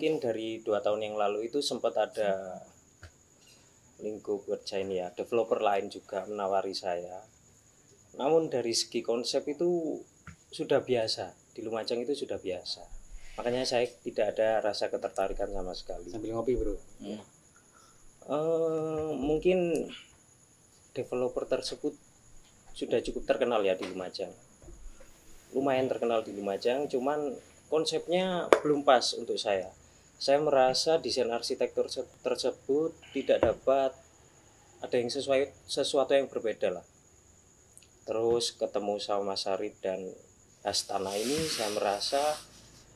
mungkin dari 2 tahun yang lalu itu sempat ada lingkup kerja ini ya, developer lain juga menawari saya. Namun dari segi konsep itu sudah biasa, di Lumajang itu sudah biasa. Makanya saya tidak ada rasa ketertarikan sama sekali. Sambil ngopi bro. Mungkin developer tersebut sudah cukup terkenal ya di Lumajang. Lumayan terkenal di Lumajang, cuman konsepnya belum pas untuk saya. Saya merasa desain arsitektur tersebut tidak dapat ada yang sesuatu yang berbeda lah. Terus ketemu sama Mas Arif dan Astana ini, saya merasa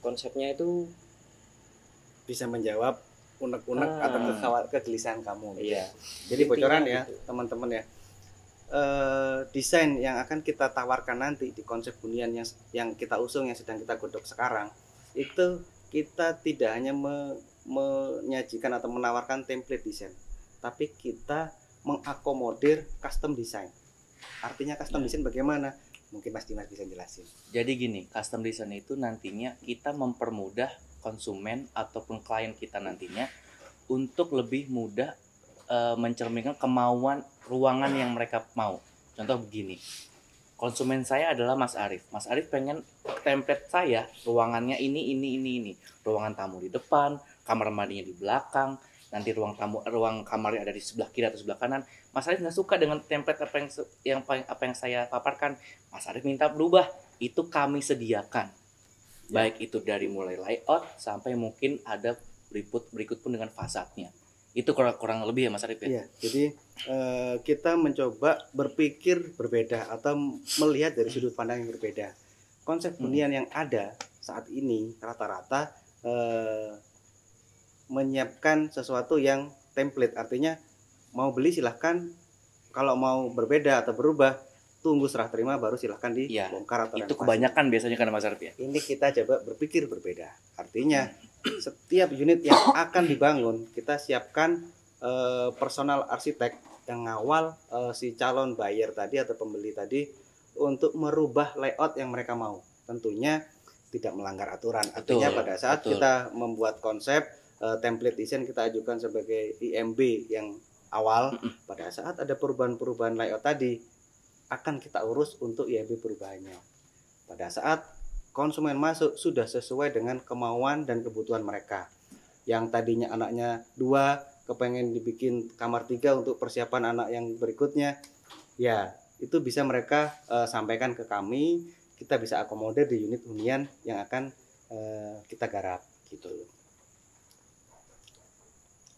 konsepnya itu bisa menjawab unek-unek atau kegelisahan kamu. Iya. Jadi bocoran ya gitu, teman-teman ya. Desain yang akan kita tawarkan nanti di konsep hunian yang kita usung, yang sedang kita godok sekarang, itu kita tidak hanya menyajikan atau menawarkan template desain, tapi kita mengakomodir custom design. Artinya custom design bagaimana? Mungkin Mas Dimas bisa jelasin. Jadi gini, custom design itu nantinya kita mempermudah konsumen ataupun klien kita nantinya untuk lebih mudah mencerminkan kemauan ruangan yang mereka mau. Contoh begini, konsumen saya adalah Mas Arif. Mas Arif pengen template saya ruangannya ini. Ruangan tamu di depan, kamar mandinya di belakang, nanti ruang kamarnya ada di sebelah kiri atau sebelah kanan. Mas Arif nggak suka dengan template apa yang saya paparkan. Mas Arif minta berubah, itu kami sediakan. Baik itu dari mulai layout sampai mungkin ada berikut pun dengan fasadnya. Itu kurang lebih ya Mas Arif ya? Iya, jadi kita mencoba berpikir berbeda atau melihat dari sudut pandang yang berbeda. Konsep hunian yang ada saat ini rata-rata menyiapkan sesuatu yang template, artinya mau beli silahkan, kalau mau berbeda atau berubah tunggu serah terima baru silahkan dibongkar atau itu renovasi. Kebanyakan biasanya kan Mas Arif ya. Ini kita coba berpikir berbeda, artinya setiap unit yang akan dibangun kita siapkan personal arsitek yang ngawal si calon buyer tadi atau pembeli tadi untuk merubah layout yang mereka mau. Tentunya tidak melanggar aturan. Artinya pada saat kita membuat konsep template desain kita ajukan sebagai IMB yang awal, pada saat ada perubahan-perubahan layout tadi akan kita urus untuk IMB perubahannya. Pada saat konsumen masuk sudah sesuai dengan kemauan dan kebutuhan mereka. Yang tadinya anaknya 2 kepengen dibikin kamar 3 untuk persiapan anak yang berikutnya, ya itu bisa mereka sampaikan ke kami. Kita bisa akomodir di unit hunian yang akan kita garap gitu.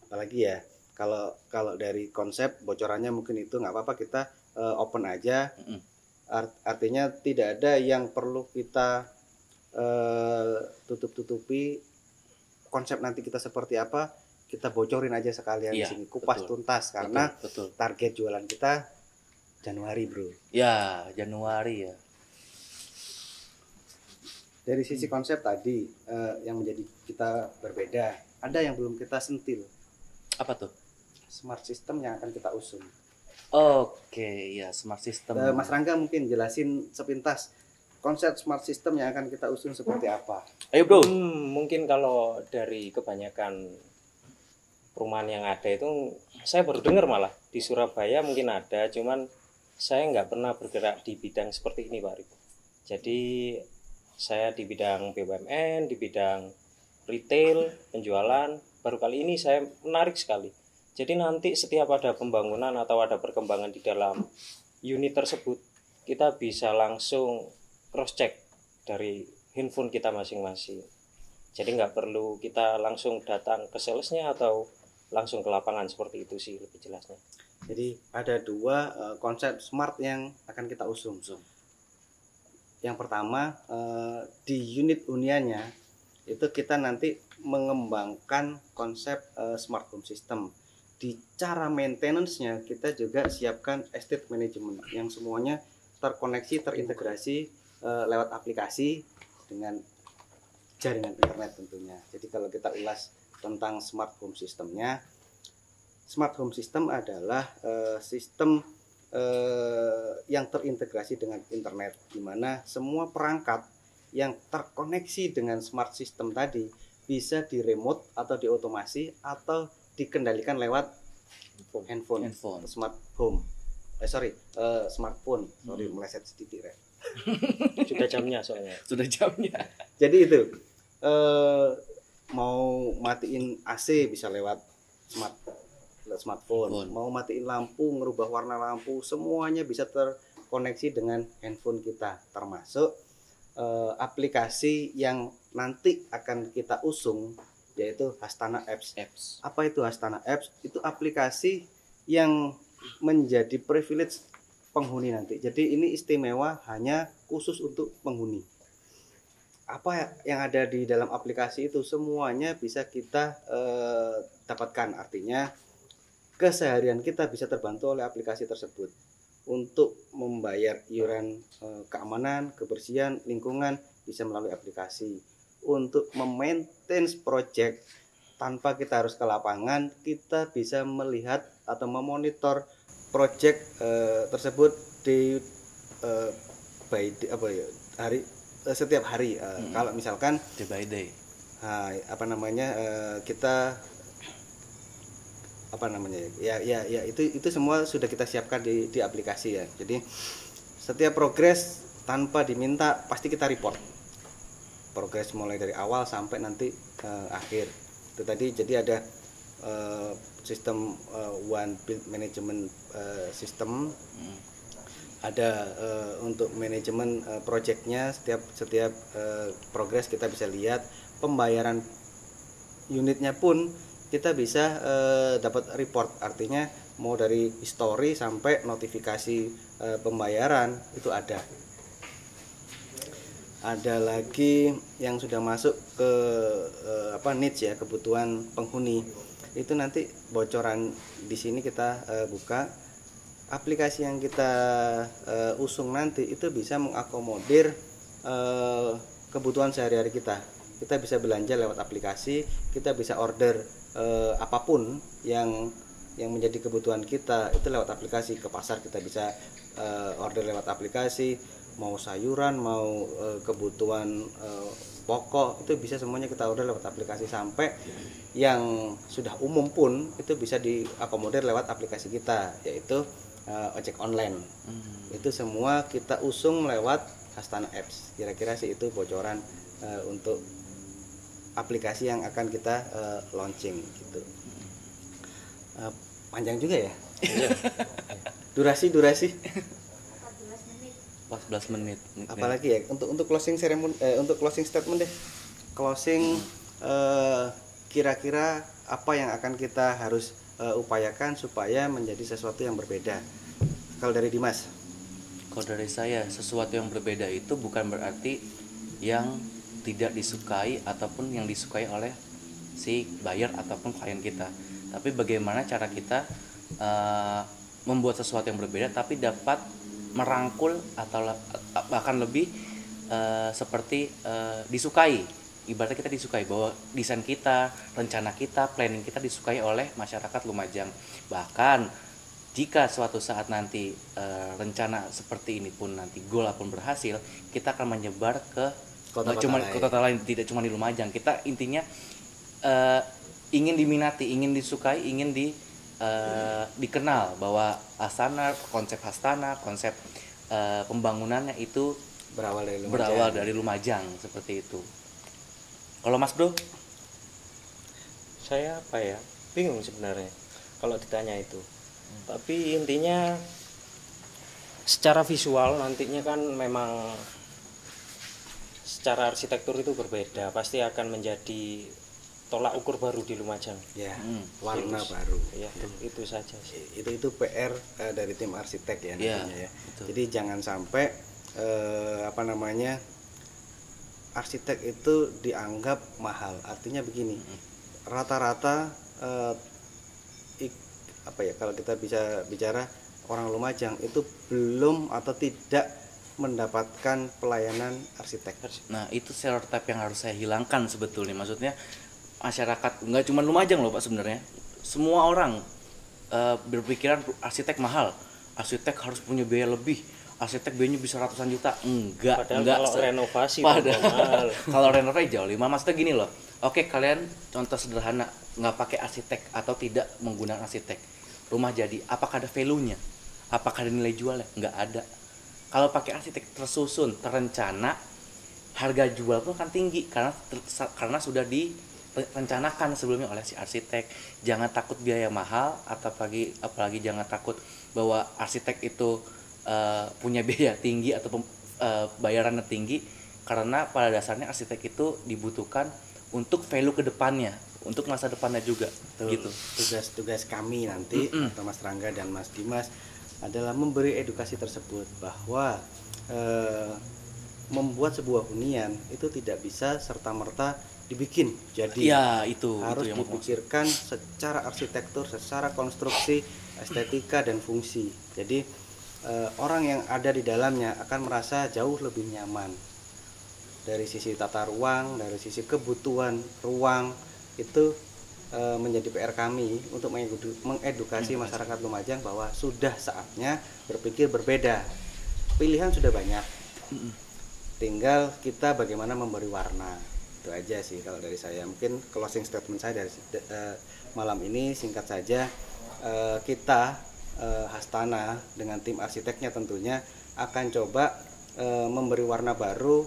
Apalagi ya kalau dari konsep bocorannya mungkin itu nggak apa-apa, kita open aja. Artinya tidak ada yang perlu kita tutup-tutupi. Konsep nanti kita seperti apa kita bocorin aja sekalian di sini, kupas tuntas karena target jualan kita Januari bro. Ya Januari ya. Dari sisi konsep tadi yang menjadi kita berbeda, ada yang belum kita sentil. Apa tuh? Smart system yang akan kita usung. Oke, ya smart system. Mas Rangga mungkin jelasin sepintas konsep smart system yang akan kita usung seperti apa. Ayo bro. Mungkin kalau dari kebanyakan perumahan yang ada itu saya baru dengar, malah di Surabaya mungkin ada, cuman saya nggak pernah bergerak di bidang seperti ini Pak Arif. Jadi saya di bidang BUMN, di bidang retail, penjualan, baru kali ini saya menarik sekali. Jadi nanti setiap ada pembangunan atau ada perkembangan di dalam unit tersebut, kita bisa langsung cross check dari handphone kita masing-masing. Jadi nggak perlu kita langsung datang ke salesnya atau langsung ke lapangan, seperti itu sih lebih jelasnya. Jadi ada 2 konsep smart yang akan kita usung. Yang pertama di unit huniannya itu kita nanti mengembangkan konsep smart home system. Di cara maintenance-nya kita juga siapkan estate management yang semuanya terkoneksi, terintegrasi lewat aplikasi dengan jaringan internet tentunya. Jadi kalau kita ulas tentang smart home systemnya, smart home system adalah sistem yang terintegrasi dengan internet, di mana semua perangkat yang terkoneksi dengan smart system tadi bisa di remote atau diotomasi atau dikendalikan lewat handphone. Smart home. Smartphone. Sorry, meleset sedikit ya. Sudah jamnya soalnya. Sudah jamnya. Jadi itu mau matiin AC bisa lewat smartphone. Mau matiin lampu, ngerubah warna lampu, semuanya bisa terkoneksi dengan handphone kita, termasuk aplikasi yang nanti akan kita usung, yaitu Hastana Apps. Apa itu Hastana Apps? Itu aplikasi yang menjadi privilege penghuni nanti. Jadi ini istimewa hanya khusus untuk penghuni. Apa yang ada di dalam aplikasi itu semuanya bisa kita dapatkan. Artinya keseharian kita bisa terbantu oleh aplikasi tersebut. Untuk membayar iuran keamanan, kebersihan, lingkungan bisa melalui aplikasi. Untuk memaintain project tanpa kita harus ke lapangan, kita bisa melihat atau memonitor project tersebut di setiap hari. Kalau misalkan day by day, kita itu semua sudah kita siapkan di aplikasi ya. Jadi setiap progres tanpa diminta pasti kita report progres mulai dari awal sampai nanti akhir. Itu tadi, jadi ada sistem one build management system. Ada untuk manajemen projectnya, setiap progres kita bisa lihat. Pembayaran unitnya pun kita bisa dapat report, artinya mau dari history sampai notifikasi pembayaran itu ada. Ada lagi yang sudah masuk ke needs ya, kebutuhan penghuni. Itu nanti bocoran di sini kita buka. Aplikasi yang kita usung nanti itu bisa mengakomodir kebutuhan sehari-hari kita. Kita bisa belanja lewat aplikasi, kita bisa order apapun yang menjadi kebutuhan kita itu lewat aplikasi. Ke pasar kita bisa order lewat aplikasi, mau sayuran, mau kebutuhan pokok itu bisa semuanya kita order lewat aplikasi. Sampai yang sudah umum pun itu bisa diakomodir lewat aplikasi kita, yaitu ojek online. Itu semua kita usung lewat Hastana Apps. Kira-kira sih itu bocoran untuk aplikasi yang akan kita launching gitu. Panjang juga ya. durasi 14 menit. Apalagi ya untuk closing ceremony, untuk closing statement deh. Closing kira-kira apa yang akan kita harus upayakan supaya menjadi sesuatu yang berbeda. Kalau dari Dimas? Kalau dari saya, sesuatu yang berbeda itu bukan berarti yang tidak disukai ataupun yang disukai oleh si buyer ataupun klien kita. Tapi bagaimana cara kita membuat sesuatu yang berbeda tapi dapat merangkul atau bahkan lebih seperti disukai. Ibaratnya kita disukai, bahwa desain kita, rencana kita, planning kita disukai oleh masyarakat Lumajang. Bahkan jika suatu saat nanti rencana seperti ini pun nanti goal pun berhasil, kita akan menyebar ke kota lain, tidak cuma di Lumajang. Kita intinya ingin diminati, ingin disukai, ingin dikenal bahwa Hastana, konsep pembangunannya itu berawal dari Lumajang seperti itu. Kalau Mas Bro? Saya bingung sebenarnya kalau ditanya itu. Tapi intinya secara visual nantinya kan memang secara arsitektur itu berbeda, pasti akan menjadi tolak ukur baru di Lumajang. Ya, warna baru. Ya, itu saja sih. Itu PR dari tim arsitek ya nantinya ya. Betul. Jadi jangan sampai arsitek itu dianggap mahal. Artinya begini, rata-rata kalau kita bisa bicara orang Lumajang itu belum atau tidak mendapatkan pelayanan arsitek. Nah, itu stereotip yang harus saya hilangkan sebetulnya. Maksudnya masyarakat nggak cuma Lumajang loh Pak sebenarnya. Semua orang berpikiran arsitek mahal. arsitek harus punya biaya lebih, arsitek biayanya bisa ratusan juta. Enggak, Padahal enggak. kalau renovasi itu Padahal mahal. kalau renovasi jauh lebih mahal. Maksudnya gini loh, oke kalian contoh sederhana, nggak pakai arsitek atau tidak menggunakan arsitek, rumah jadi, apakah ada value-nya? Apakah ada nilai jualnya? Nggak ada. Kalau pakai arsitek terusun, terencana, harga jual pun akan tinggi karena sudah direncanakan sebelumnya oleh si arsitek. Jangan takut biaya mahal, atau apalagi jangan takut bahwa arsitek itu punya biaya tinggi atau bayarannya tinggi, karena pada dasarnya arsitek itu dibutuhkan untuk value ke depannya, untuk masa depannya juga. Betul. Gitu. Tugas kami nanti atau Mas Rangga dan Mas Dimas adalah memberi edukasi tersebut bahwa membuat sebuah hunian itu tidak bisa serta-merta dibikin jadi. Ya, itu Harus yang dipikirkan secara arsitektur, secara konstruksi, estetika dan fungsi. Jadi orang yang ada di dalamnya akan merasa jauh lebih nyaman. Dari sisi tata ruang, dari sisi kebutuhan ruang, itu menjadi PR kami untuk mengedukasi masyarakat Lumajang bahwa sudah saatnya berpikir berbeda. Pilihan sudah banyak, tinggal kita bagaimana memberi warna. Itu aja sih kalau dari saya. Mungkin closing statement saya dari malam ini singkat saja, kita Hastana dengan tim arsiteknya tentunya akan coba memberi warna baru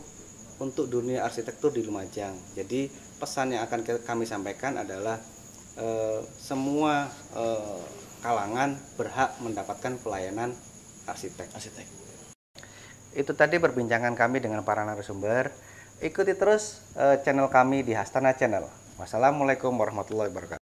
untuk dunia arsitektur di Lumajang. Jadi pesan yang akan kami sampaikan adalah semua kalangan berhak mendapatkan pelayanan arsitek. Itu tadi perbincangan kami dengan para narasumber. Ikuti terus channel kami di Hastana Channel. Wassalamualaikum warahmatullahi wabarakatuh.